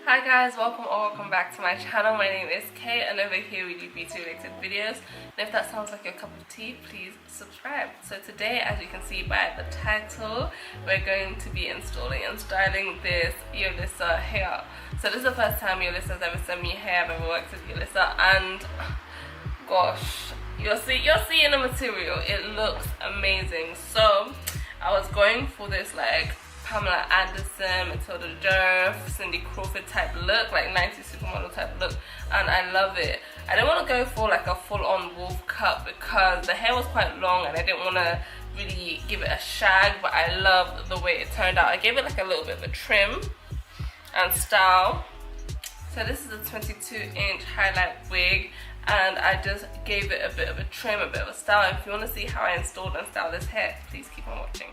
Hi guys, welcome or welcome back to my channel. My name is Kay and over here we do beauty related videos, and if that sounds like your cup of tea, please subscribe. So today, as you can see by the title, we're going to be installing and styling this Yolissa hair. So this is the first time Yolissa's ever sent me hair. I've ever worked with Yolissa, and gosh, you're seeing the material. It looks amazing. So I was going for this like Pamela Anderson, Matilda Durf, Cindy Crawford type look, like 90s supermodel type look, and I love it. I didn't want to go for like a full-on wolf cut because the hair was quite long and I didn't want to really give it a shag, but I love the way it turned out. I gave it like a little bit of a trim and style. So this is a 22-inch highlight wig, and I just gave it a bit of a trim, a bit of a style. If you want to see how I installed and styled this hair, please keep on watching.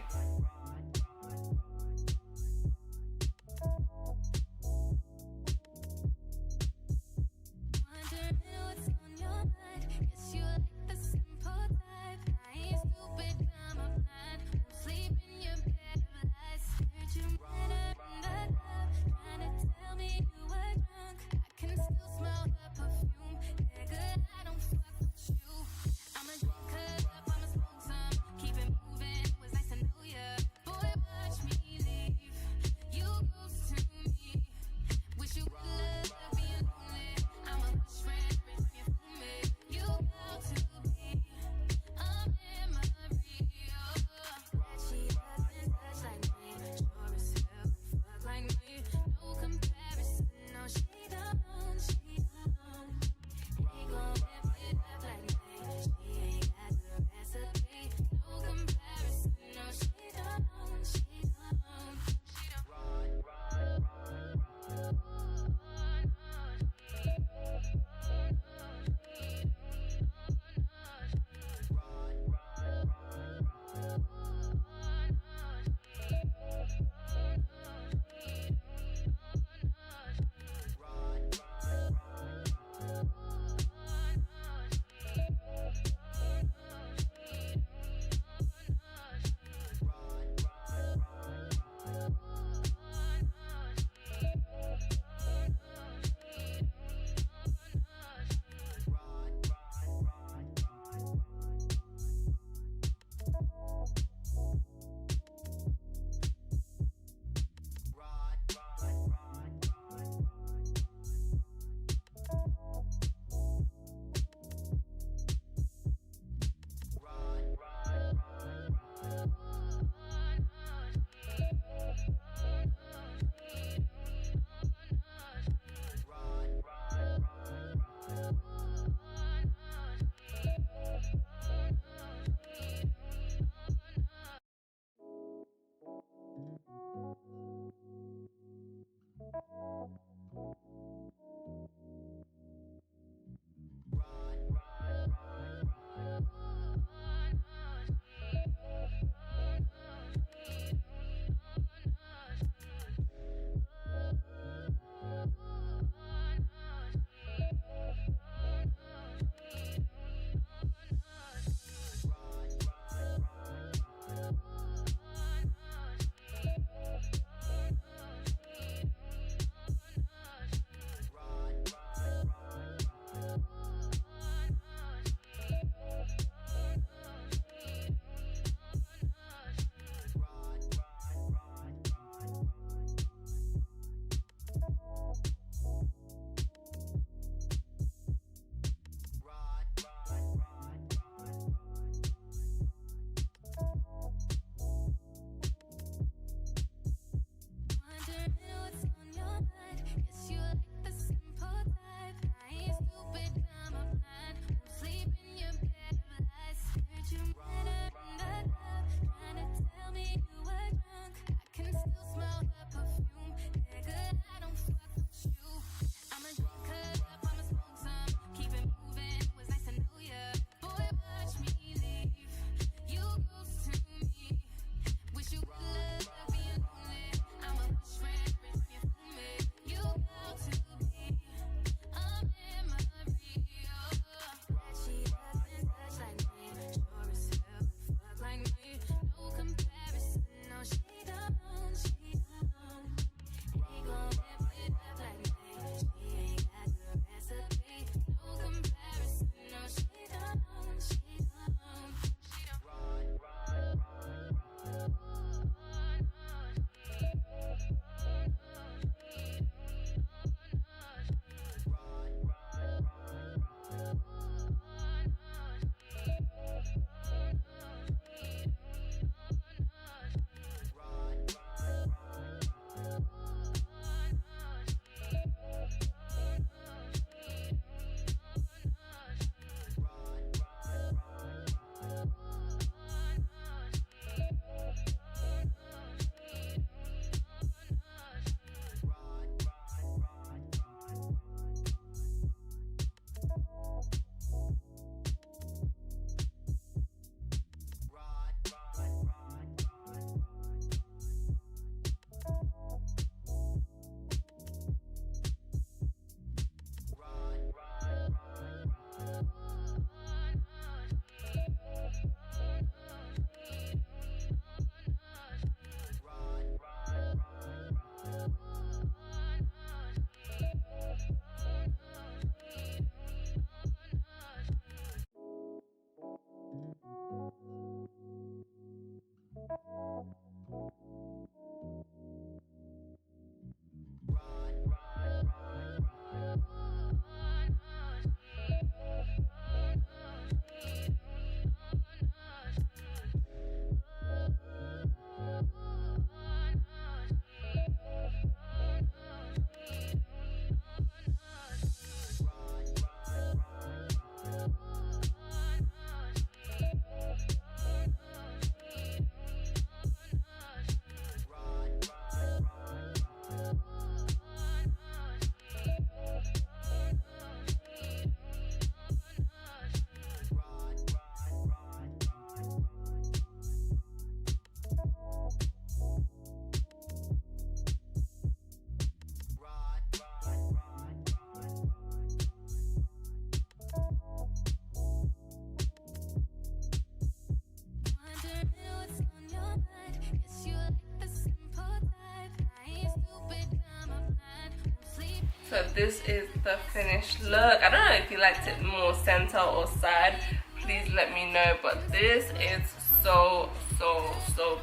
So this is the finished look. I don't know if you liked it more center or side. Please let me know. But this is so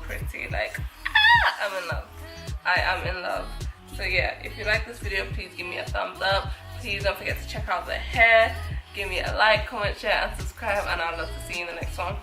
pretty. Like, I'm in love. I am in love. So yeah, if you like this video, please give me a thumbs up. Please don't forget to check out the hair. Give me a like, comment, share, and subscribe. And I'd love to see you in the next one.